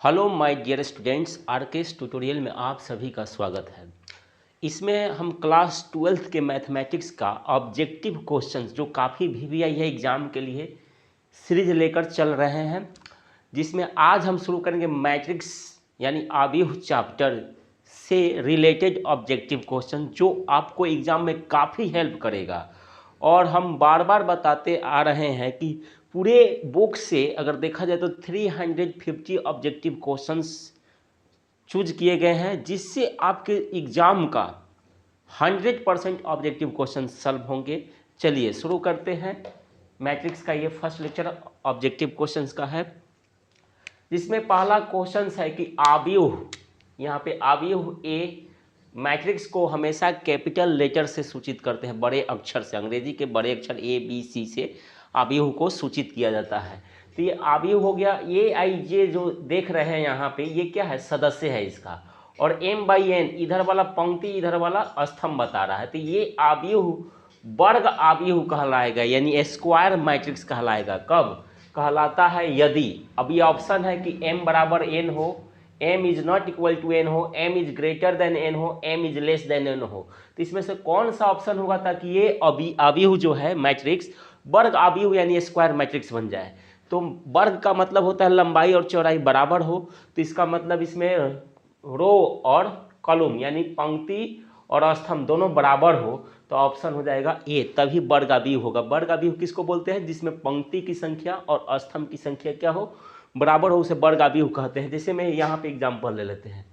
Hello my dear students, RKS tutorial में आप सभी का स्वागत है। इसमें हम क्लास 12th के मैथमेटिक्स का ऑब्जेक्टिव क्वेश्चंस जो काफ़ी वीवीआई है एग्ज़ाम के लिए सीरीज लेकर चल रहे हैं, जिसमें आज हम शुरू करेंगे मैट्रिक्स यानी आव्यूह चैप्टर से रिलेटेड ऑब्जेक्टिव क्वेश्चन जो आपको एग्ज़ाम में काफ़ी हेल्प करेगा। और हम बार बार बताते आ रहे हैं कि पूरे बुक से अगर देखा जाए तो 350 ऑब्जेक्टिव क्वेश्चंस चूज किए गए हैं, जिससे आपके एग्ज़ाम का 100% ऑब्जेक्टिव क्वेश्चन सॉल्व होंगे। चलिए शुरू करते हैं। मैट्रिक्स का ये फर्स्ट लेक्चर ऑब्जेक्टिव क्वेश्चंस का है, जिसमें पहला क्वेश्चन है कि आव्यूह, यहाँ पे आव्यूह ए मैट्रिक्स को हमेशा कैपिटल लेटर से सूचित करते हैं, बड़े अक्षर से, अंग्रेजी के बड़े अक्षर ABC से आव्यूह को सूचित किया जाता है। तो ये आव्यूह हो गया। AIJ जो देख रहे हैं यहाँ पे, ये क्या है, सदस्य है इसका, और M/N इधर वाला पंक्ति इधर वाला स्तंभ बता रहा है। तो ये आव्यूह वर्ग आव्यूह कहलाएगा, यानी स्क्वायर मैट्रिक्स कहलाएगा। कब कहलाता है? यदि, अब ये ऑप्शन है कि M बराबर N हो, M is not equal to N हो, M is greater than N हो, M is less than N हो। तो इसमें से कौन सा ऑप्शन होगा ताकि ये आव्यूह जो है मैट्रिक्स वर्ग आव्यूह यानी स्क्वायर मैट्रिक्स बन जाए? तो वर्ग का मतलब होता है लंबाई और चौड़ाई बराबर हो, तो इसका मतलब इसमें रो और कॉलम यानी पंक्ति और स्तंभ दोनों बराबर हो, तो ऑप्शन हो जाएगा ए, तभी वर्ग आव्यूह होगा। वर्ग आव्यूह किसको बोलते हैं? जिसमें पंक्ति की संख्या और स्तंभ की संख्या क्या हो, बराबर हो, उसे वर्ग आव्यूह कहते हैं। जैसे मैं यहाँ पे एग्जांपल ले लेते हैं,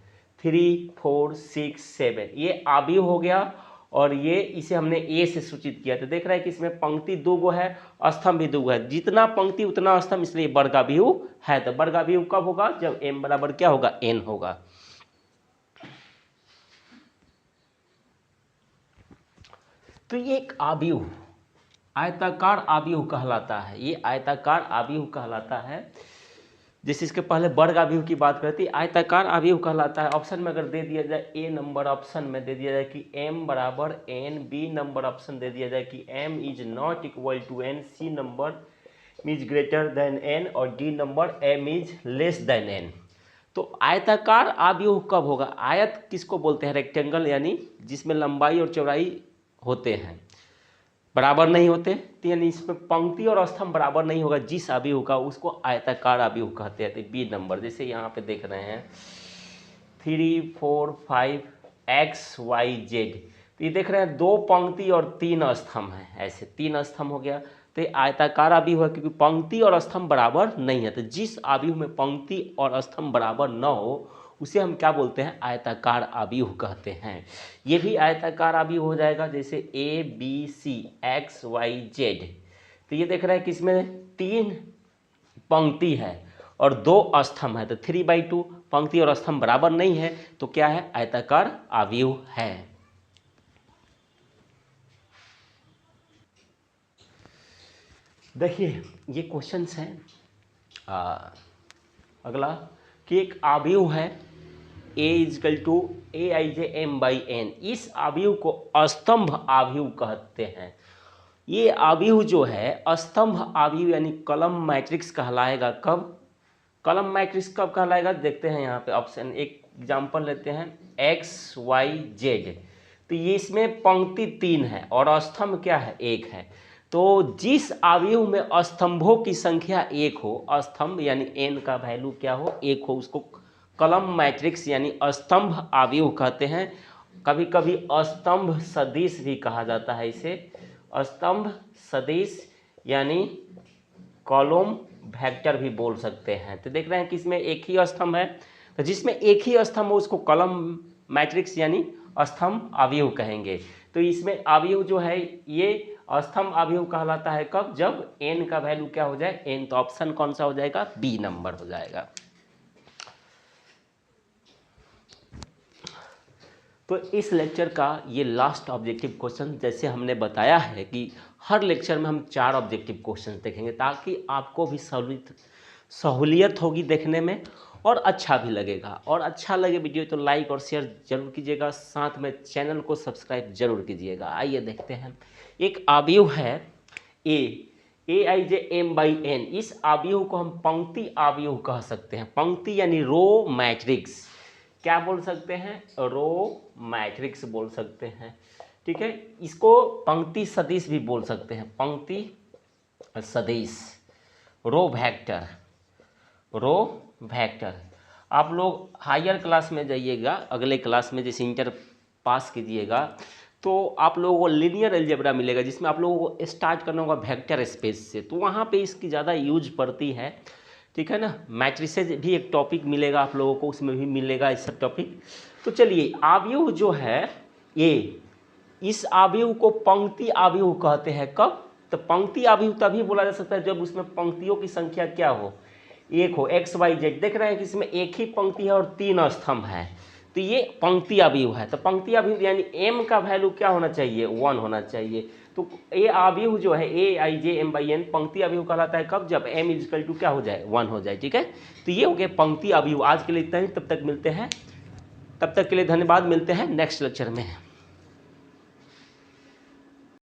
3, 4, 6, 7, ये आव्यूह हो गया, और ये इसे हमने ए से सूचित किया। तो देख रहा है कि इसमें पंक्ति दो गो है, स्तंभ भी दो गो है, जितना पंक्ति उतना स्तंभ, इसलिए वर्ग आव्यूह है। तो वर्ग आव्यूह कब होगा? जब M बराबर क्या होगा? N होगा। तो ये एक आव्यूह आयताकार आव्यूह कहलाता है, ये आयताकार आव्यूह कहलाता है। जैसे इसके पहले वर्ग आव्यूह की बात करती, आयताकार आव्यूह कहलाता है। ऑप्शन में अगर दे दिया जाए, ए नंबर ऑप्शन में दे दिया जाए कि M बराबर N, बी नंबर ऑप्शन दे दिया जाए कि M is not equal to N, C number is greater than N, और D number M is less than N। तो आयताकार आव्यूह कब होगा? आयत किसको बोलते हैं? रेक्टेंगल, यानी जिसमें लंबाई और चौड़ाई होते हैं बराबर नहीं होते, तो यानी इसमें पंक्ति और स्तंभ बराबर नहीं होगा जिस आव्यूह का, उसको आयताकार आव्यूह कहते हैं। तो बी नंबर, जैसे यहाँ पे देख रहे हैं 3, 4, 5 XYZ, तो ये देख रहे हैं दो पंक्ति और तीन स्तंभ हैं, ऐसे तीन स्तंभ हो गया। तो ये आयताकार आव्यूह है, क्योंकि पंक्ति और स्तंभ बराबर नहीं है। तो जिस आव्यूह में पंक्ति और स्तंभ बराबर न हो, उसे हम क्या बोलते हैं? आयताकार आव्यूह कहते हैं। ये भी आयताकार आव्यूह हो जाएगा, जैसे ABC XYZ। तो ये देख रहे हैं कि इसमें तीन पंक्ति है और दो स्तंभ है, तो 3/2 पंक्ति और स्तंभ बराबर नहीं है, तो क्या है? आयताकार आव्यूह है। देखिए ये क्वेश्चंस हैं। अगला कि एक आव्यूह है A is equal to AIJ M/N, इस आव्यूह को स्तंभ आव्यूह कहते हैं। ये आव्यूह जो है स्तंभ आव्यूह यानी कॉलम मैट्रिक्स कहलाएगा। कब कॉलम मैट्रिक्स कब कहलाएगा? देखते हैं यहाँ पे ऑप्शन, एक एग्जांपल लेते हैं XYZ। तो ये इसमें पंक्ति 3 है और स्तंभ क्या है? 1 है। तो जिस आव्यूह में स्तंभों की संख्या 1 हो, स्तंभ यानी N का वैल्यू क्या हो? 1 हो, उसको कॉलम मैट्रिक्स यानी स्तंभ आव्यूह कहते हैं। कभी कभी स्तंभ सदिश भी कहा जाता है इसे, स्तंभ सदिश यानी कॉलम वेक्टर भी बोल सकते हैं। तो देख रहे हैं कि इसमें एक ही स्तंभ है, तो जिसमें एक ही स्तंभ हो उसको कॉलम मैट्रिक्स यानी स्तंभ आव्यूह कहेंगे। तो इसमें आव्यूह जो है ये स्तंभ आव्यूह कहलाता है कब? जब N का वैल्यू क्या हो जाए? N। तो ऑप्शन कौन सा हो जाएगा? बी नंबर हो जाएगा। तो इस लेक्चर का ये लास्ट ऑब्जेक्टिव क्वेश्चन, जैसे हमने बताया है कि हर लेक्चर में हम 4 ऑब्जेक्टिव क्वेश्चन देखेंगे, ताकि आपको भी सहूलियत होगी देखने में और अच्छा भी लगेगा। और अच्छा लगे वीडियो तो लाइक और शेयर जरूर कीजिएगा, साथ में चैनल को सब्सक्राइब जरूर कीजिएगा। आइए देखते हैं। एक आव्यूह है A, Aij/m/n, इस अवयव को हम पंक्ति अवयव कह सकते हैं। पंक्ति यानी रो मैट्रिक्स, क्या बोल सकते हैं? रो मैट्रिक्स बोल सकते हैं। ठीक है, इसको पंक्ति सदिश भी बोल सकते हैं, पंक्ति सदिश, रो वेक्टर, रो वेक्टर। आप लोग हायर क्लास में जाइएगा, अगले क्लास में जैसे इंटर पास कीजिएगा तो आप लोगों को लीनियर अलजेब्रा मिलेगा, जिसमें आप लोगों को स्टार्ट करना होगा वेक्टर स्पेस से, तो वहाँ पे इसकी ज़्यादा यूज पड़ती है। ठीक है ना, मैट्रिसेज भी एक टॉपिक मिलेगा आप लोगों को, उसमें भी मिलेगा इस सब टॉपिक। तो चलिए, अवयव जो है ये, इस अवयव को पंक्ति अवयव कहते हैं। कब? तो पंक्ति अवयव तभी बोला जा सकता है जब उसमें पंक्तियों की संख्या क्या हो? एक हो, XYZ। देख रहे हैं कि इसमें एक ही पंक्ति है और 3 स्तंभ है, तो ये पंक्ति अवयव है। तो पंक्ति अवयव यानी m का वैल्यू क्या होना चाहिए? 1 होना चाहिए। तो ये अवयव जो है Aij/m/n पंक्ति अवयव कहलाता है कब? जब m इक्वल टू क्या हो जाए? 1 हो जाए। ठीक है, तो ये हो गया पंक्ति अवयव। आज के लिए इतना ही, तब तक के लिए धन्यवाद, मिलते हैं नेक्स्ट लेक्चर में।